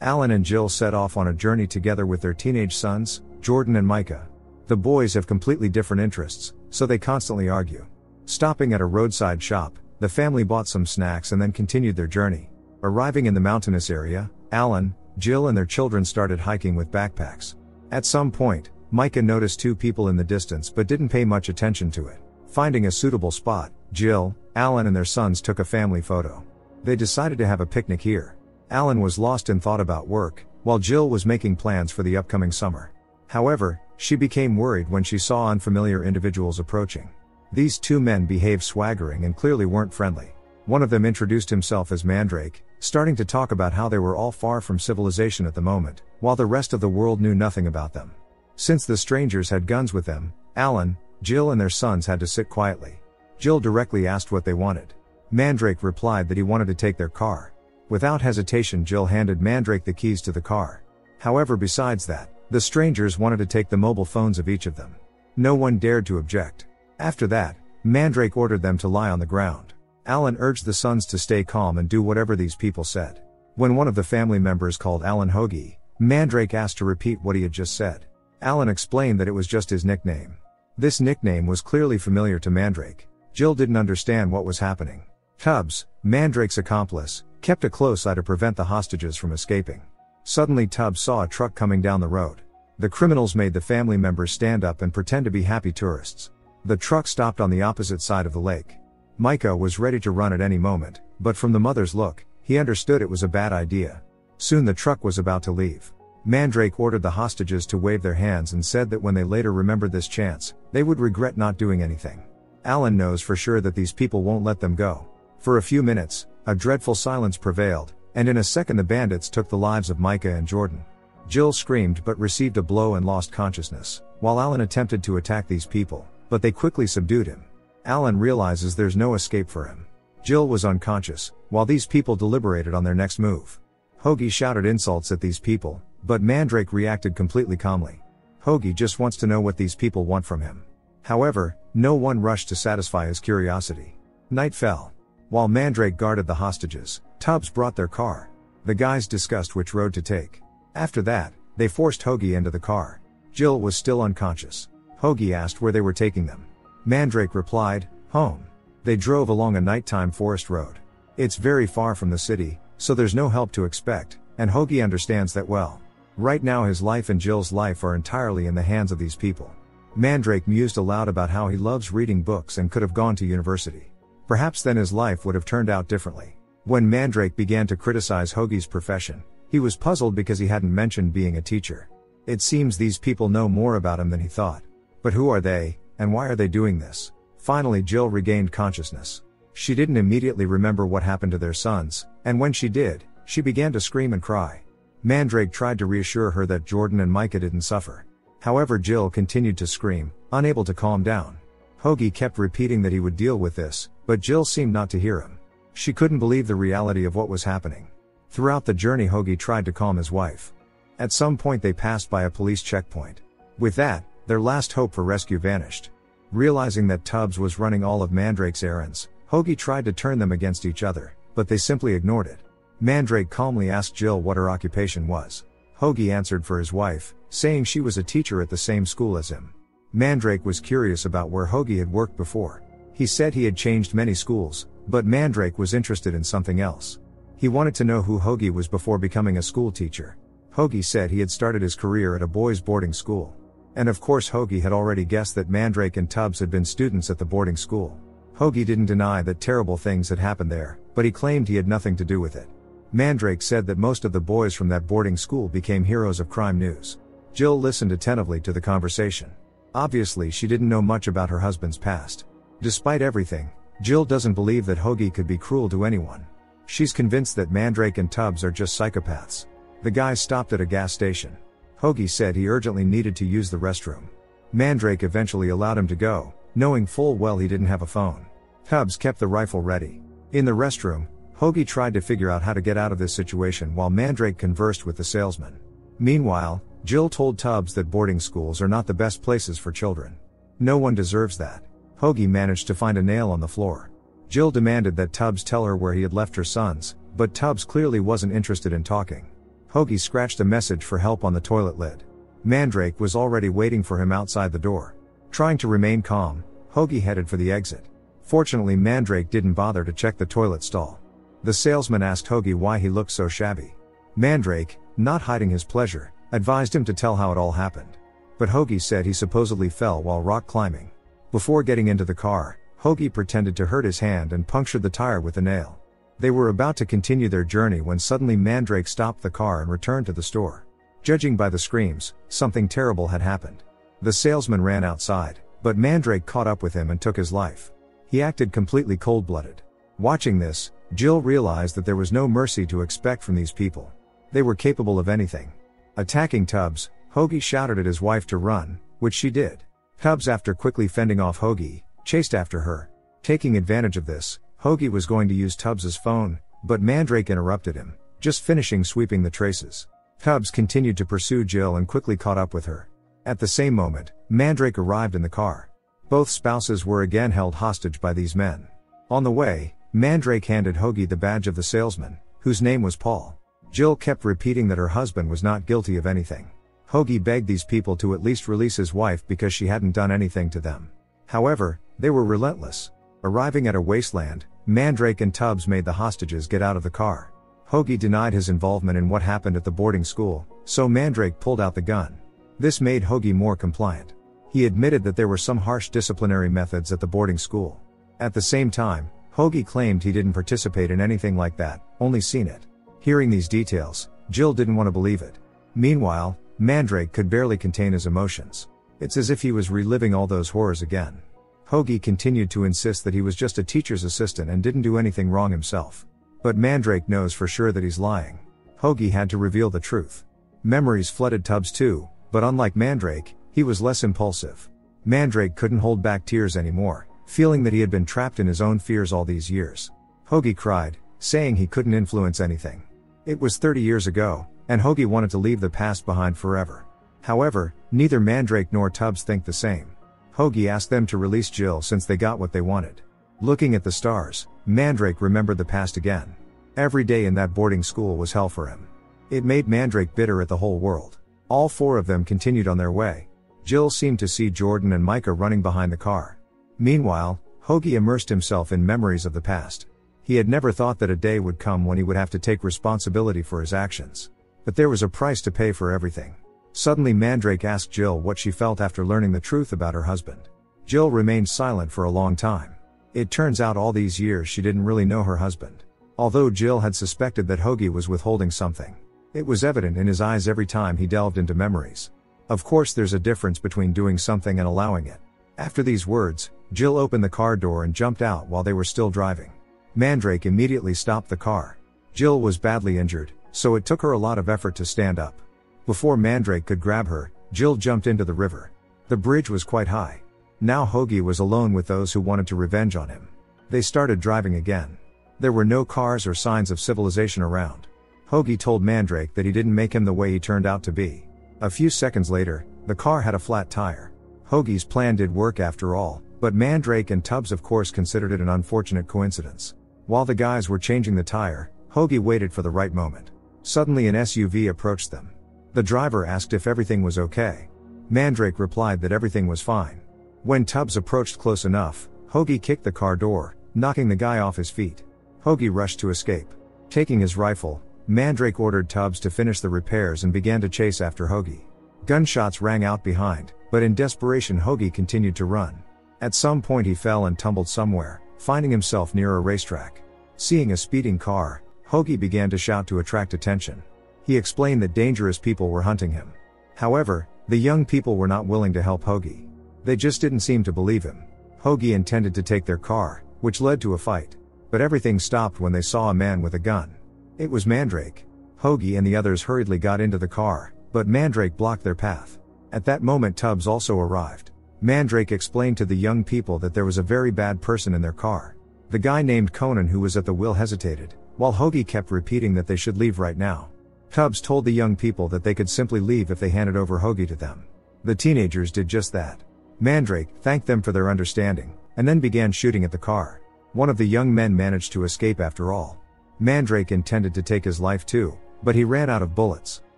Alan and Jill set off on a journey together with their teenage sons, Jordan and Micah. The boys have completely different interests, so they constantly argue. Stopping at a roadside shop, the family bought some snacks and then continued their journey. Arriving in the mountainous area, Alan, Jill and their children started hiking with backpacks. At some point, Micah noticed two people in the distance but didn't pay much attention to it. Finding a suitable spot, Jill, Alan and their sons took a family photo. They decided to have a picnic here. Alan was lost in thought about work, while Jill was making plans for the upcoming summer. However, she became worried when she saw unfamiliar individuals approaching. These two men behaved swaggering and clearly weren't friendly. One of them introduced himself as Mandrake, starting to talk about how they were all far from civilization at the moment, while the rest of the world knew nothing about them. Since the strangers had guns with them, Alan, Jill and their sons had to sit quietly. Jill directly asked what they wanted. Mandrake replied that he wanted to take their car. Without hesitation, Jill handed Mandrake the keys to the car. However, besides that, the strangers wanted to take the mobile phones of each of them. No one dared to object. After that, Mandrake ordered them to lie on the ground. Alan urged the sons to stay calm and do whatever these people said. When one of the family members called Alan Hoagie, Mandrake asked to repeat what he had just said. Alan explained that it was just his nickname. This nickname was clearly familiar to Mandrake. Jill didn't understand what was happening. Tubbs, Mandrake's accomplice, kept a close eye to prevent the hostages from escaping. Suddenly Tubbs saw a truck coming down the road. The criminals made the family members stand up and pretend to be happy tourists. The truck stopped on the opposite side of the lake. Micah was ready to run at any moment, but from the mother's look, he understood it was a bad idea. Soon the truck was about to leave. Mandrake ordered the hostages to wave their hands and said that when they later remembered this chance, they would regret not doing anything. Alan knows for sure that these people won't let them go. For a few minutes, a dreadful silence prevailed, and in a second the bandits took the lives of Micah and Jordan. Jill screamed but received a blow and lost consciousness, while Alan attempted to attack these people, but they quickly subdued him. Alan realizes there's no escape for him. Jill was unconscious, while these people deliberated on their next move. Hoagie shouted insults at these people, but Mandrake reacted completely calmly. Hoagie just wants to know what these people want from him. However, no one rushed to satisfy his curiosity. Night fell. While Mandrake guarded the hostages, Tubbs brought their car. The guys discussed which road to take. After that, they forced Hoagie into the car. Jill was still unconscious. Hoagie asked where they were taking them. Mandrake replied, home. They drove along a nighttime forest road. It's very far from the city, so there's no help to expect, and Hoagie understands that well. Right now his life and Jill's life are entirely in the hands of these people. Mandrake mused aloud about how he loves reading books and could have gone to university. Perhaps then his life would have turned out differently. When Mandrake began to criticize Hoagie's profession, he was puzzled because he hadn't mentioned being a teacher. It seems these people know more about him than he thought. But who are they, and why are they doing this? Finally Jill regained consciousness. She didn't immediately remember what happened to their sons, and when she did, she began to scream and cry. Mandrake tried to reassure her that Jordan and Micah didn't suffer. However, Jill continued to scream, unable to calm down. Hoagie kept repeating that he would deal with this, but Jill seemed not to hear him. She couldn't believe the reality of what was happening. Throughout the journey Hoagie tried to calm his wife. At some point they passed by a police checkpoint. With that, their last hope for rescue vanished. Realizing that Tubbs was running all of Mandrake's errands, Hoagie tried to turn them against each other, but they simply ignored it. Mandrake calmly asked Jill what her occupation was. Hoagie answered for his wife, saying she was a teacher at the same school as him. Mandrake was curious about where Hoagie had worked before. He said he had changed many schools, but Mandrake was interested in something else. He wanted to know who Hoagie was before becoming a school teacher. Hoagie said he had started his career at a boys' boarding school. And of course Hoagie had already guessed that Mandrake and Tubbs had been students at the boarding school. Hoagie didn't deny that terrible things had happened there, but he claimed he had nothing to do with it. Mandrake said that most of the boys from that boarding school became heroes of crime news. Jill listened attentively to the conversation. Obviously she didn't know much about her husband's past. Despite everything, Jill doesn't believe that Hoagie could be cruel to anyone. She's convinced that Mandrake and Tubbs are just psychopaths. The guys stopped at a gas station. Hoagie said he urgently needed to use the restroom. Mandrake eventually allowed him to go, knowing full well he didn't have a phone. Tubbs kept the rifle ready. In the restroom, Hoagie tried to figure out how to get out of this situation while Mandrake conversed with the salesman. Meanwhile, Jill told Tubbs that boarding schools are not the best places for children. No one deserves that. Hoagie managed to find a nail on the floor. Jill demanded that Tubbs tell her where he had left her sons, but Tubbs clearly wasn't interested in talking. Hoagie scratched a message for help on the toilet lid. Mandrake was already waiting for him outside the door. Trying to remain calm, Hoagie headed for the exit. Fortunately, Mandrake didn't bother to check the toilet stall. The salesman asked Hoagie why he looked so shabby. Mandrake, not hiding his pleasure, advised him to tell how it all happened. But Hoagie said he supposedly fell while rock climbing. Before getting into the car, Hoagie pretended to hurt his hand and punctured the tire with a nail. They were about to continue their journey when suddenly Mandrake stopped the car and returned to the store. Judging by the screams, something terrible had happened. The salesman ran outside, but Mandrake caught up with him and took his life. He acted completely cold-blooded. Watching this, Jill realized that there was no mercy to expect from these people. They were capable of anything. Attacking Tubbs, Hoagie shouted at his wife to run, which she did. Tubbs, after quickly fending off Hoagie, chased after her. Taking advantage of this, Hoagie was going to use Tubbs's phone, but Mandrake interrupted him, just finishing sweeping the traces. Tubbs continued to pursue Jill and quickly caught up with her. At the same moment, Mandrake arrived in the car. Both spouses were again held hostage by these men. On the way, Mandrake handed Hoagie the badge of the salesman, whose name was Paul. Jill kept repeating that her husband was not guilty of anything. Hoagie begged these people to at least release his wife because she hadn't done anything to them. However, they were relentless. Arriving at a wasteland, Mandrake and Tubbs made the hostages get out of the car. Hoagie denied his involvement in what happened at the boarding school, so Mandrake pulled out the gun. This made Hoagie more compliant. He admitted that there were some harsh disciplinary methods at the boarding school. At the same time, Hoagie claimed he didn't participate in anything like that, only seen it. Hearing these details, Jill didn't want to believe it. Meanwhile, Mandrake could barely contain his emotions. It's as if he was reliving all those horrors again. Hoagie continued to insist that he was just a teacher's assistant and didn't do anything wrong himself. But Mandrake knows for sure that he's lying. Hoagie had to reveal the truth. Memories flooded Tubbs too, but unlike Mandrake, he was less impulsive. Mandrake couldn't hold back tears anymore, feeling that he had been trapped in his own fears all these years. Hoagie cried, saying he couldn't influence anything. It was 30 years ago, and Hoagie wanted to leave the past behind forever. However, neither Mandrake nor Tubbs think the same. Hoagie asked them to release Jill since they got what they wanted. Looking at the stars, Mandrake remembered the past again. Every day in that boarding school was hell for him. It made Mandrake bitter at the whole world. All four of them continued on their way. Jill seemed to see Jordan and Micah running behind the car. Meanwhile, Hoagie immersed himself in memories of the past. He had never thought that a day would come when he would have to take responsibility for his actions. But there was a price to pay for everything. Suddenly Mandrake asked Jill what she felt after learning the truth about her husband. Jill remained silent for a long time. It turns out all these years she didn't really know her husband. Although Jill had suspected that Hoagie was withholding something, it was evident in his eyes every time he delved into memories. Of course, there's a difference between doing something and allowing it. After these words, Jill opened the car door and jumped out while they were still driving. Mandrake immediately stopped the car. Jill was badly injured, so it took her a lot of effort to stand up. Before Mandrake could grab her, Jill jumped into the river. The bridge was quite high. Now Hoagie was alone with those who wanted to revenge on him. They started driving again. There were no cars or signs of civilization around. Hoagie told Mandrake that he didn't make him the way he turned out to be. A few seconds later, the car had a flat tire. Hoagie's plan did work after all, but Mandrake and Tubbs of course considered it an unfortunate coincidence. While the guys were changing the tire, Hoagie waited for the right moment. Suddenly an SUV approached them. The driver asked if everything was okay. Mandrake replied that everything was fine. When Tubbs approached close enough, Hoagie kicked the car door, knocking the guy off his feet. Hoagie rushed to escape. Taking his rifle, Mandrake ordered Tubbs to finish the repairs and began to chase after Hoagie. Gunshots rang out behind, but in desperation Hoagie continued to run. At some point he fell and tumbled somewhere, finding himself near a racetrack. Seeing a speeding car, Hoagie began to shout to attract attention. He explained that dangerous people were hunting him. However, the young people were not willing to help Hoagie. They just didn't seem to believe him. Hoagie intended to take their car, which led to a fight. But everything stopped when they saw a man with a gun. It was Mandrake. Hoagie and the others hurriedly got into the car, but Mandrake blocked their path. At that moment Tubbs also arrived. Mandrake explained to the young people that there was a very bad person in their car. The guy named Conan who was at the wheel hesitated, while Hoagie kept repeating that they should leave right now. Tubbs told the young people that they could simply leave if they handed over Hoagie to them. The teenagers did just that. Mandrake thanked them for their understanding, and then began shooting at the car. One of the young men managed to escape after all. Mandrake intended to take his life too, But he ran out of bullets.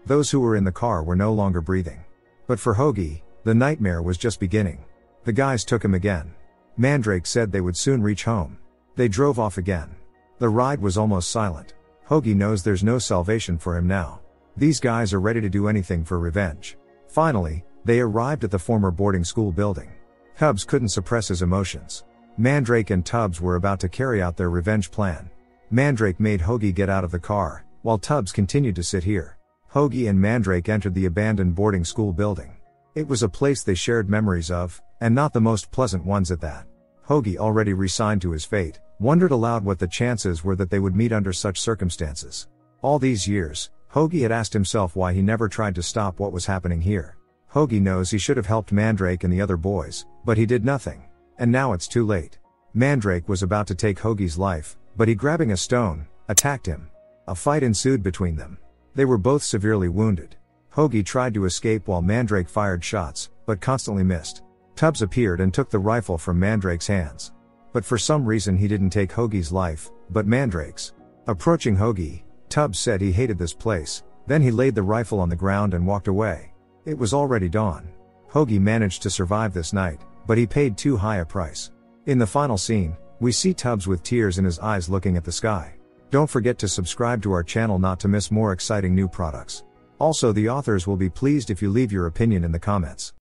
Those who were in the car were no longer breathing. But for Hoagie, the nightmare was just beginning. The guys took him again. Mandrake said they would soon reach home. They drove off again. The ride was almost silent. Hoagie knows there's no salvation for him now. These guys are ready to do anything for revenge. Finally, they arrived at the former boarding school building. Tubbs couldn't suppress his emotions. Mandrake and Tubbs were about to carry out their revenge plan. Mandrake made Hoagie get out of the car, while Tubbs continued to sit here. Hoagie and Mandrake entered the abandoned boarding school building. It was a place they shared memories of, and not the most pleasant ones at that. Hoagie, already resigned to his fate, wondered aloud what the chances were that they would meet under such circumstances. All these years, Hoagie had asked himself why he never tried to stop what was happening here. Hoagie knows he should have helped Mandrake and the other boys, but he did nothing. And now it's too late. Mandrake was about to take Hoagie's life, but he, grabbing a stone, attacked him. A fight ensued between them. They were both severely wounded. Hoagie tried to escape while Mandrake fired shots, but constantly missed. Tubbs appeared and took the rifle from Mandrake's hands. But for some reason he didn't take Hoagie's life, but Mandrake's. Approaching Hoagie, Tubbs said he hated this place, then he laid the rifle on the ground and walked away. It was already dawn. Hoagie managed to survive this night, but he paid too high a price. In the final scene, we see Tubbs with tears in his eyes looking at the sky. Don't forget to subscribe to our channel not to miss more exciting new products. Also, the authors will be pleased if you leave your opinion in the comments.